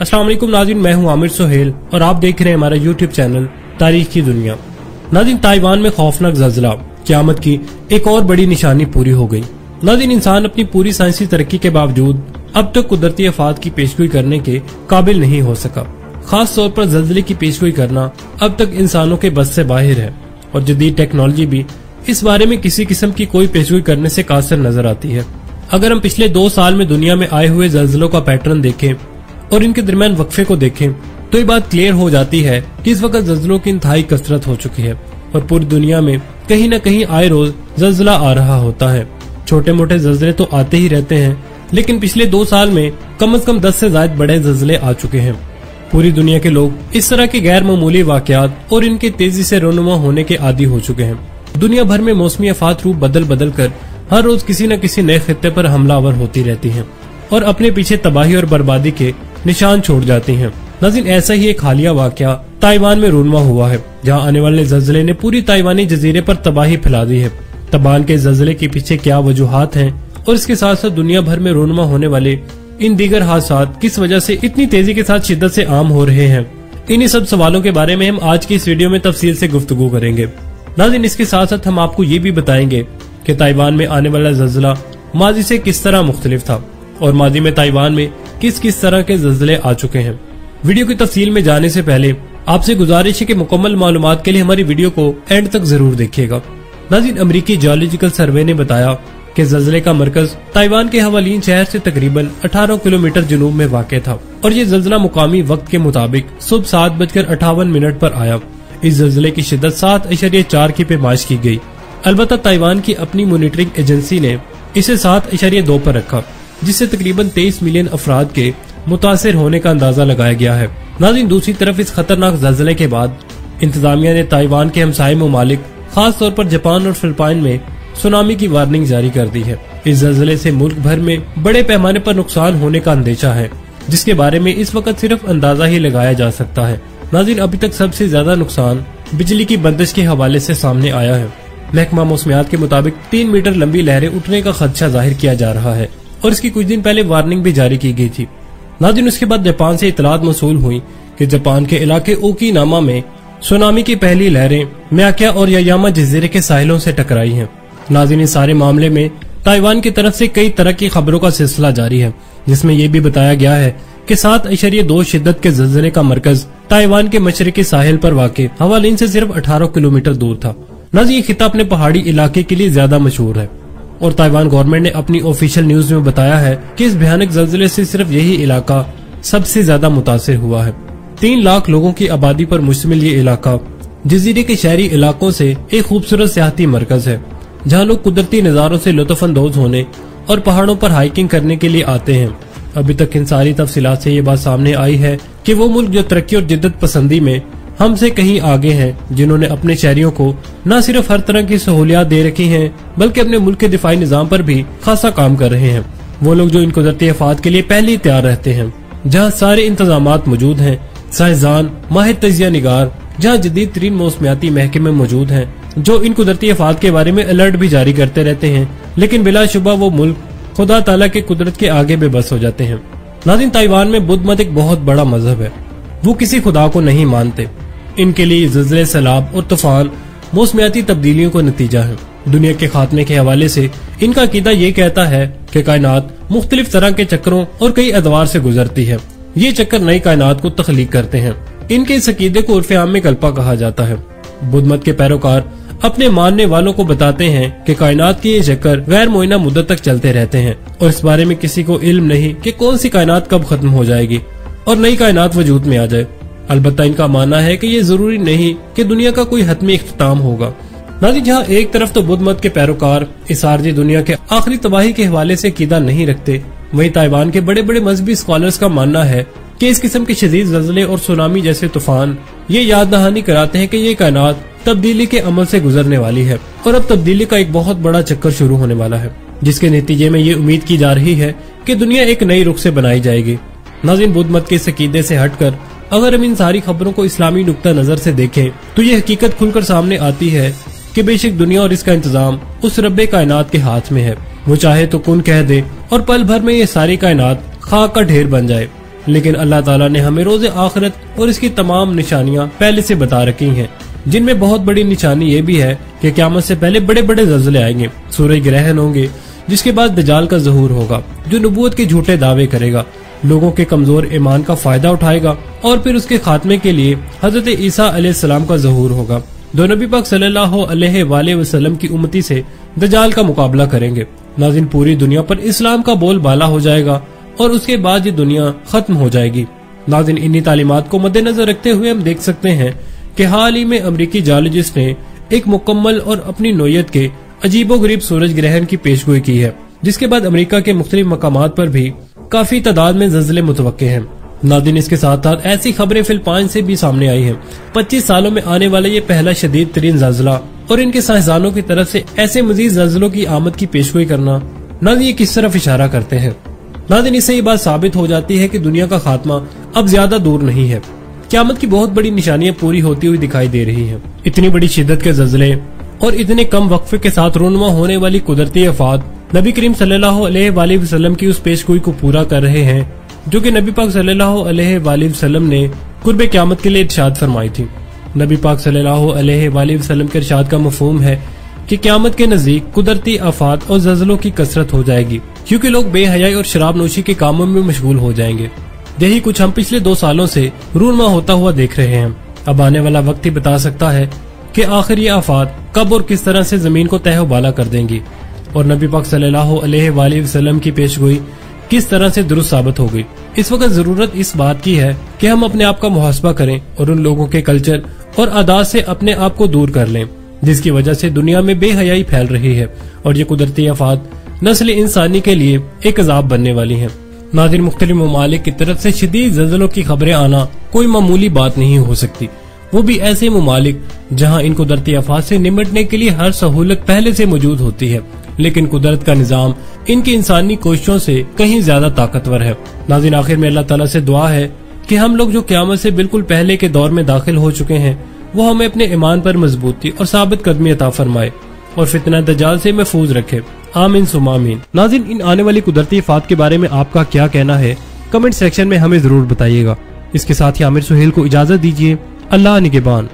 अस्सलाम वालेकुम नाज़रीन, मैं हूं आमिर सोहेल और आप देख रहे हैं हमारा यूट्यूब चैनल तारीख की दुनिया। नाज़रीन, ताइवान में खौफनाक ज़ल्ज़ला, क़यामत की एक और बड़ी निशानी पूरी हो गई। नाज़रीन, इंसान अपनी पूरी साइंसी तरक्की के बावजूद अब तक कुदरती आफात की पेशगोई करने के काबिल नहीं हो सका। खास तौर पर ज़ल्ज़ले की पेशगोई करना अब तक इंसानों के बस से बाहर है और जदीद टेक्नोलॉजी भी इस बारे में किसी किस्म की कोई पेशगोई करने से कासिर नजर आती है। अगर हम पिछले 2 साल में दुनिया में आए हुए ज़ल्ज़लों का पैटर्न देखें और इनके दरमियान वक्फे को देखें तो ये बात क्लियर हो जाती है कि इस वक्त ज़ल्ज़लों की इंतहाई कसरत हो चुकी है और पूरी दुनिया में कहीं न कहीं आए रोज ज़ल्ज़ला आ रहा होता है। छोटे मोटे ज़ल्ज़ले तो आते ही रहते हैं, लेकिन पिछले 2 साल में कम से कम 10 से ज्यादा बड़े ज़ल्ज़ले आ चुके हैं। पूरी दुनिया के लोग इस तरह के गैर मामूली वाकयात और इनके तेजी से रोनुमा होने के आदी हो चुके हैं। दुनिया भर में मौसमी आफात रूप बदल बदल कर हर रोज किसी न किसी नए खित्ते पर हमलावर होती रहती हैं और अपने पीछे तबाही और बर्बादी के निशान छोड़ जाती हैं। नाज़रीन, ऐसा ही एक हालिया वाकया ताइवान में रूनुमा हुआ है, जहां आने वाले ज़ल्ज़ले ने पूरी ताइवानी जजीरे पर तबाही फैला दी है। ताइवान के ज़ल्ज़ले के पीछे क्या वजूहात हैं और इसके साथ साथ दुनिया भर में रूनुमा होने वाले इन दीगर हादसात किस वजह से इतनी तेजी के साथ शिद्दत से आम हो रहे हैं, इन्हीं सब सवालों के बारे में हम आज की इस वीडियो में तफसील से गुफ्तगू करेंगे। नाज़रीन, इसके साथ साथ हम आपको ये भी बताएंगे कि ताइवान में आने वाला ज़ल्ज़ला माजी से किस तरह मुख्तलिफ था और माजी में ताइवान में किस किस तरह के ज़ल्ज़ले आ चुके हैं। वीडियो की तफसील में जाने से पहले आपसे गुजारिश है कि मुकम्मल मालूमात के लिए हमारी वीडियो को एंड तक जरूर देखिएगा। नाज़रीन, अमेरिकी जियोलॉजिकल सर्वे ने बताया कि ज़ल्ज़ले का मरकज ताइवान के हवालीन शहर से तकरीबन 18 किलोमीटर जनूब में वाक़ था और ये ज़ल्ज़ला मुकामी वक्त के मुताबिक सुबह 7:58 पर आया। इस ज़ल्ज़ले की शिद्दत 7.4 की पैमाइश की गई। अलबत्ता ताइवान की अपनी मॉनिटरिंग एजेंसी ने इसे 7.2 पर रखा, जिससे तकरीबन 23 मिलियन अफराद के मुतासिर होने का अंदाजा लगाया गया है। नाज़रीन, दूसरी तरफ इस खतरनाक ज़ल्ज़ले के बाद इंतजामिया ने ताइवान के हमसाये ममालिक खास तौर पर जापान और फिलिपाइन में सुनामी की वार्निंग जारी कर दी है। इस ज़ल्ज़ले से मुल्क भर में बड़े पैमाने पर नुकसान होने का अंदेशा है, जिसके बारे में इस वक्त सिर्फ अंदाजा ही लगाया जा सकता है। नाज़रीन, अभी तक सबसे ज्यादा नुकसान बिजली की बंदिश के हवाले से सामने आया है। महकमा मौसमियात के मुताबिक 3 मीटर लंबी लहरें उठने का खदशा जाहिर किया जा रहा है और इसकी कुछ दिन पहले वार्निंग भी जारी की गई थी। नाज़रीन, उसके बाद जापान से इतलात मौसूल हुई कि जापान के इलाके ओकिनामा में सुनामी की पहली लहरें म्याक्या और यायामा जजीरे के साहिलों से टकराई हैं। नाज़रीन, इस सारे मामले में ताइवान की तरफ से कई तरह की खबरों का सिलसिला जारी है, जिसमें यह भी बताया गया है कि 7.2 शिद्दत के ज़ल्ज़ले का मरकज ताइवान के मशरकी साहिल पर वाक़े हवालीन से सिर्फ 18 किलोमीटर दूर था। नाज़रीन, ये खिता अपने पहाड़ी इलाके के लिए ज्यादा मशहूर है और ताइवान गवर्नमेंट ने अपनी ऑफिशियल न्यूज में बताया है कि इस भयानक ज़ल्ज़ले से सिर्फ यही इलाका सबसे ज्यादा मुतासिर हुआ है। 3 लाख लोगों की आबादी पर मुश्तमिल ये इलाका जजीरे के शहरी इलाकों से एक खूबसूरत सियाहती मरकज है, जहाँ लोग कुदरती नजारों से लुत्फअंदोज होने और पहाड़ों पर हाइकिंग करने के लिए आते हैं। अभी तक इन सारी तफसीलात से ये बात सामने आई है कि वो मुल्क जो तरक्की और जिद्दत पसंदी में हमसे कहीं आगे हैं, जिन्होंने अपने शहरियों को न सिर्फ हर तरह की सहूलियात दे रखी हैं, बल्कि अपने मुल्क के दिफाई निजाम पर भी खासा काम कर रहे हैं। वो लोग जो इन कुदरती आफात के लिए पहले ही तैयार रहते हैं, जहाँ सारे इंतजामात मौजूद हैं, साइंसदान, माहिर तजिया निगार, जहाँ जदीद तरीन मौसमियाती महकमे मौजूद हैं, जो इन कुदरती आफात के बारे में अलर्ट भी जारी करते रहते हैं, लेकिन बिलाशुबा वो मुल्क खुदा ताला के कुदरत के आगे बेबस हो जाते हैं। नाज़रीन, ताइवान में बुद्ध मत एक बहुत बड़ा मजहब है। वो किसी खुदा को नहीं मानते। इनके लिए ज़ल्ज़ले, सैलाब और तूफान मौसमियाती तब्दीलियों का नतीजा है। दुनिया के खात्मे के हवाले से इनका अकीदा ये कहता है कि कायनात मुख्तलिफ तरह के चक्रों और कई अदवार से गुजरती है। ये चक्कर नई कायनात को तख्लीक करते हैं। इनके इस अकीदे को उर्फ़े आम में कल्पा कहा जाता है। बुद्ध मत के पैरोकार अपने मानने वालों को बताते हैं कि कायनात के ये चक्कर गैर मुअय्यना मुद्दत तक चलते रहते हैं और इस बारे में किसी को इल्म नहीं कि कौन सी कायनात कब खत्म हो जाएगी और नई कायनात वजूद में आ जाए। अलबत्ता इनका मानना है कि ये जरूरी नहीं कि दुनिया का कोई हतमी इख्तिताम होगा। नाज़रीन, जहाँ एक तरफ तो बुद्ध मत के पैरोकार इस आरजी दुनिया के आखिरी तबाही के हवाले से अकीदा नहीं रखते, वहीं ताइवान के बड़े बड़े मजहबी स्कॉलर्स का मानना है कि इस किस्म के शदीद ज़ल्ज़ले और सुनामी जैसे तूफान ये याद दहानी कराते हैं कि ये कायनात तब्दीली के अमल से गुजरने वाली है और अब तब्दीली का एक बहुत बड़ा चक्कर शुरू होने वाला है, जिसके नतीजे में ये उम्मीद की जा रही है कि दुनिया एक नई रुख से बनाई जाएगी। नाज़रीन, बुद्ध मत के इस अकीदे से हटकर अगर हम इन सारी खबरों को इस्लामी नुक्ता नजर से देखें तो ये हकीकत खुलकर सामने आती है कि बेशक दुनिया और इसका इंतजाम उस रब्बे कायनात के हाथ में है। वो चाहे तो कुन कह दे और पल भर में ये सारी कायनात खाक का ढेर बन जाए। لیکن اللہ تعالیٰ نے ہمیں روز آخرت اور اس کی تمام نشانیاں پہلے سے بتا رکھی ہیں، جن میں بہت بڑی نشانی یہ بھی ہے کہ قیامت سے پہلے بڑے بڑے زلزلے آئیں گے، سورج گرہن ہوں گے، جس کے بعد دجال کا ظہور ہوگا جو نبوت کے جھوٹے دعوے کرے گا، لوگوں کے کمزور ایمان کا فائدہ اٹھائے گا، اور پھر اس کے خاتمے کے لیے حضرت عیسیٰ علیہ السلام کا ظہور ہوگا، جو نبی پاک صلی اللہ علیہ وآلہ وسلم کی امتی سے دجال کا مقابلہ کریں گے۔ ناظرین، پوری دنیا پر اسلام کا بول بالا ہو جائے گا اور اس کے بعد یہ دنیا ختم ہو جائے گی۔ ناظرین، انہی تعلیمات کو مد نظر رکھتے ہوئے ہم دیکھ سکتے ہیں کہ حال ہی میں امریکی جیولوجسٹ نے ایک مکمل اور اپنی نوعیت کے عجیب و غریب سورج گرہن کی پیشگوئی کی ہے، جس کے بعد امریکہ کے مختلف مقامات پر بھی کافی تعداد میں زلزلے متوقع ہیں۔ ناظرین، اس کے ساتھ ساتھ ایسی خبریں فلپائن سے بھی سامنے آئی ہیں۔ 25 سالوں میں آنے والا یہ پہلا شدید ترین زلزلہ اور ان کے سائنسدانوں کی طرف سے ایسے مزید زلزلوں کی آمد کی پیشگوئی کرنا، ناظرین یہ کس طرف اشارہ کرتے ہیں؟ ناظرین، اس سے یہ بات ثابت ہو جاتی ہے کہ دنیا کا خاتمہ اب زیادہ دور نہیں ہے، قیامت کی بہت بڑی نشانیاں پوری ہوتی ہوئی دکھائی دے رہی ہیں۔ اتنی بڑی شدت کے زلزلے اور اتنے کم وقفے کے ساتھ رونما ہونے والی قدرتی آفات نبی کریم صلی اللہ علیہ وآلہ وسلم کی اس پیشگوئی کو پورا کر رہے ہیں جو کہ نبی پاک صلی اللہ علیہ وآلہ وسلم نے قرب قیامت کے لیے ارشاد فرمائی تھی۔ نبی پاک صلی اللہ علیہ وآلہ وسلم کے ارشاد کا مفہوم ہے کہ قیامت کے نزدیک قدرتی آفات اور زلزلوں کی کثرت ہو جائے گی، کیونکہ لوگ بے حیائی اور شراب نوشی کے کاموں میں مشغول ہو جائیں گے۔ یہی کچھ ہم پچھلے 2 سالوں سے رونما ہوتا ہوا دیکھ رہے ہیں۔ اب آنے والا وقت ہی بتا سکتا ہے کہ آخر یہ آفات کب اور کس طرح سے زمین کو تہہ و بالا کر دیں گی، اور نبی پاک صلی اللہ علیہ وآلہ وسلم کی پیشگوئی کس طرح سے درست ثابت ہو گئی۔ اس وقت ضرورت اس بات کی ہے کہ ہم اپنے آپ کا محاسبہ کریں اور ان لوگوں کے کلچر اور عادات سے اپنے آپ کو دور کر لیں جس کی وجہ سے دنیا میں بے حیائی پھیل رہی ہے، اور یہ قدرتی آفات نسل انسانی کے لیے ایک عذاب بننے والی ہیں۔ ناظرین، مختلف ممالک کی طرف سے شدید زلزلوں کی خبریں آنا کوئی معمولی بات نہیں ہو سکتی، وہ بھی ایسے ممالک جہاں ان قدرتی آفات سے نمٹنے کے لیے ہر سہولت پہلے سے موجود ہوتی ہے، لیکن قدرت کا نظام ان کی انسانی کوششوں سے کہیں زیادہ طاقتور ہے۔ ناظرین، آخر میں اللہ تعالیٰ سے دعا ہے کہ ہم لوگ جو قیامت سے بالکل پہلے کے دور میں داخل ہو چکے ہیں وہ ہمیں اپنے ایمان پر مضبوطی اور ثابت قدمی عطا فرمائے اور فتنہ دجال سے محفوظ رکھے، آمین ثم آمین۔ ناظرین، ان آنے والی قدرتی آفات کے بارے میں آپ کا کیا کہنا ہے؟ کمنٹ سیکشن میں ہمیں ضرور بتائیے گا۔ اس کے ساتھ ہی عامر سہیل کو اجازت دیجیے، اللہ نگہبان۔